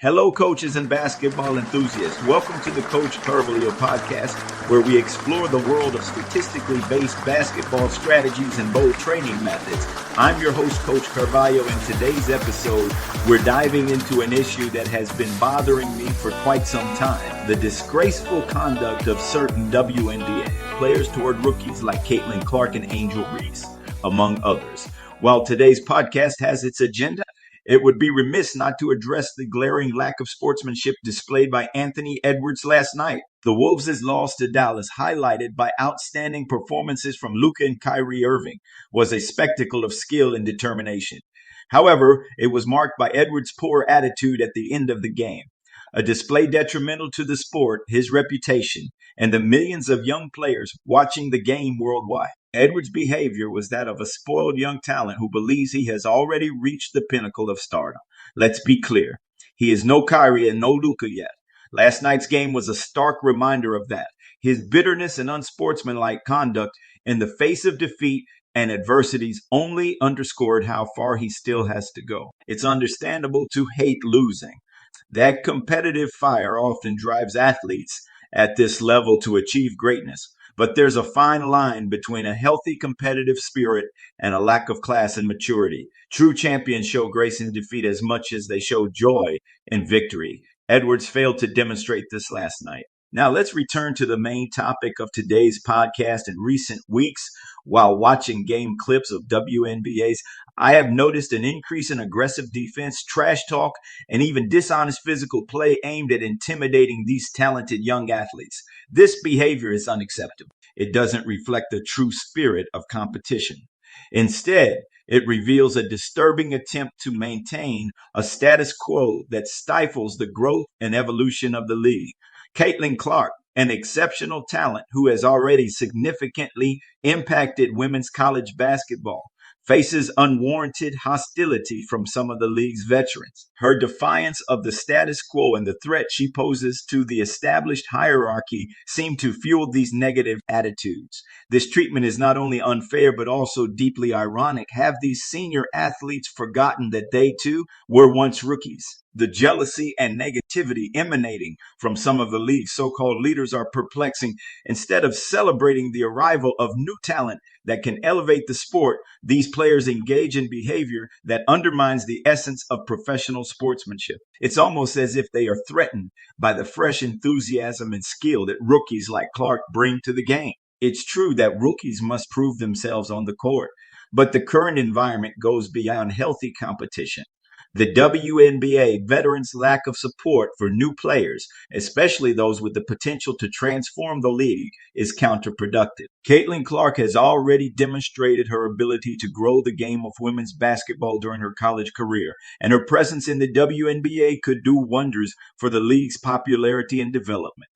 Hello, coaches and basketball enthusiasts. Welcome to the Coach Carvalho podcast, where we explore the world of statistically based basketball strategies and bold training methods. I'm your host, Coach Carvalho. In today's episode, we're diving into an issue that has been bothering me for quite some time: the disgraceful conduct of certain WNBA players toward rookies like Caitlyn Clark and Angel Reese, among others. While today's podcast has its agenda, it would be remiss not to address the glaring lack of sportsmanship displayed by Anthony Edwards last night. The Wolves' loss to Dallas, highlighted by outstanding performances from Luka and Kyrie Irving, was a spectacle of skill and determination. However, it was marked by Edwards' poor attitude at the end of the game, a display detrimental to the sport, his reputation, and the millions of young players watching the game worldwide. Edwards' behavior was that of a spoiled young talent who believes he has already reached the pinnacle of stardom. Let's be clear. He is no Kyrie and no Luka yet. Last night's game was a stark reminder of that. His bitterness and unsportsmanlike conduct in the face of defeat and adversities only underscored how far he still has to go. It's understandable to hate losing. That competitive fire often drives athletes at this level to achieve greatness. But there's a fine line between a healthy competitive spirit and a lack of class and maturity. True champions show grace in defeat as much as they show joy in victory. Edwards failed to demonstrate this last night. Now let's return to the main topic of today's podcast. In recent weeks, while watching game clips of WNBAs, I have noticed an increase in aggressive defense, trash talk, and even dishonest physical play aimed at intimidating these talented young athletes. This behavior is unacceptable. It doesn't reflect the true spirit of competition. Instead, it reveals a disturbing attempt to maintain a status quo that stifles the growth and evolution of the league. Caitlyn Clark, an exceptional talent who has already significantly impacted women's college basketball, faces unwarranted hostility from some of the league's veterans. Her defiance of the status quo and the threat she poses to the established hierarchy seem to fuel these negative attitudes. This treatment is not only unfair but also deeply ironic. Have these senior athletes forgotten that they too were once rookies? The jealousy and negativity emanating from some of the league's so-called leaders are perplexing. Instead of celebrating the arrival of new talent that can elevate the sport, these players engage in behavior that undermines the essence of professional sportsmanship. It's almost as if they are threatened by the fresh enthusiasm and skill that rookies like Clark bring to the game. It's true that rookies must prove themselves on the court, but the current environment goes beyond healthy competition. The WNBA veterans' lack of support for new players, especially those with the potential to transform the league, is counterproductive. Caitlyn Clark has already demonstrated her ability to grow the game of women's basketball during her college career, and her presence in the WNBA could do wonders for the league's popularity and development.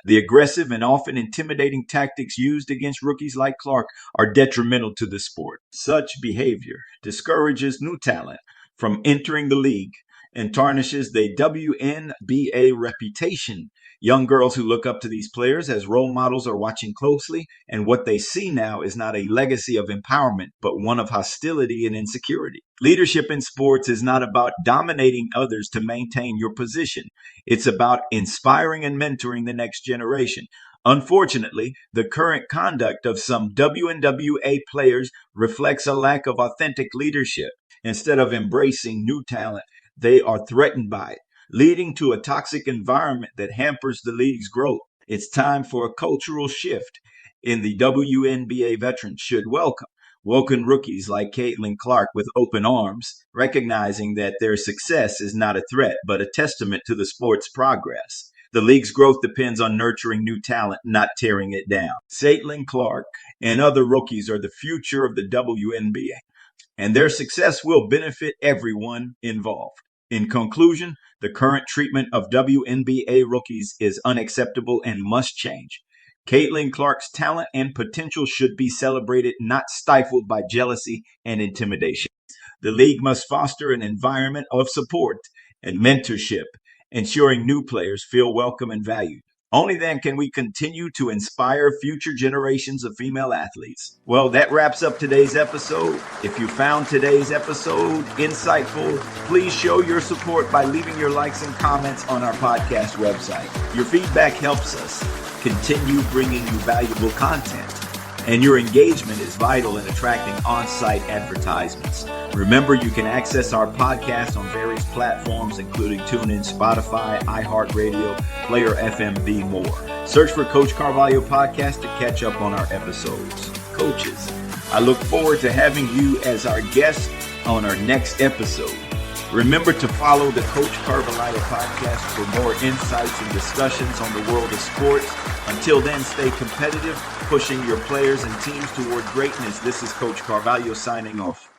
The aggressive and often intimidating tactics used against rookies like Clark are detrimental to the sport. Such behavior discourages new talent from entering the league and tarnishes the WNBA reputation. Young girls who look up to these players as role models are watching closely, and what they see now is not a legacy of empowerment, but one of hostility and insecurity. Leadership in sports is not about dominating others to maintain your position. It's about inspiring and mentoring the next generation. Unfortunately, the current conduct of some WNBA players reflects a lack of authentic leadership. Instead of embracing new talent, they are threatened by it, leading to a toxic environment that hampers the league's growth. It's time for a cultural shift in the WNBA. Veterans should welcome rookies like Caitlyn Clark with open arms, recognizing that their success is not a threat, but a testament to the sport's progress. The league's growth depends on nurturing new talent, not tearing it down. Caitlyn Clark and other rookies are the future of the WNBA, and their success will benefit everyone involved. In conclusion, the current treatment of WNBA rookies is unacceptable and must change. Caitlyn Clark's talent and potential should be celebrated, not stifled by jealousy and intimidation. The league must foster an environment of support and mentorship, ensuring new players feel welcome and valued. Only then can we continue to inspire future generations of female athletes. Well, that wraps up today's episode. If you found today's episode insightful, please show your support by leaving your likes and comments on our podcast website. Your feedback helps us continue bringing you valuable content, and your engagement is vital in attracting on-site advertisements. Remember, you can access our podcast on various platforms, including TuneIn, Spotify, iHeartRadio, Player FM, more. Search for Coach Carvalho Podcast to catch up on our episodes. Coaches, I look forward to having you as our guest on our next episode. Remember to follow the Coach Carvalho Podcast for more insights and discussions on the world of sports. Until then, stay competitive, pushing your players and teams toward greatness. This is Coach Carvalho signing off.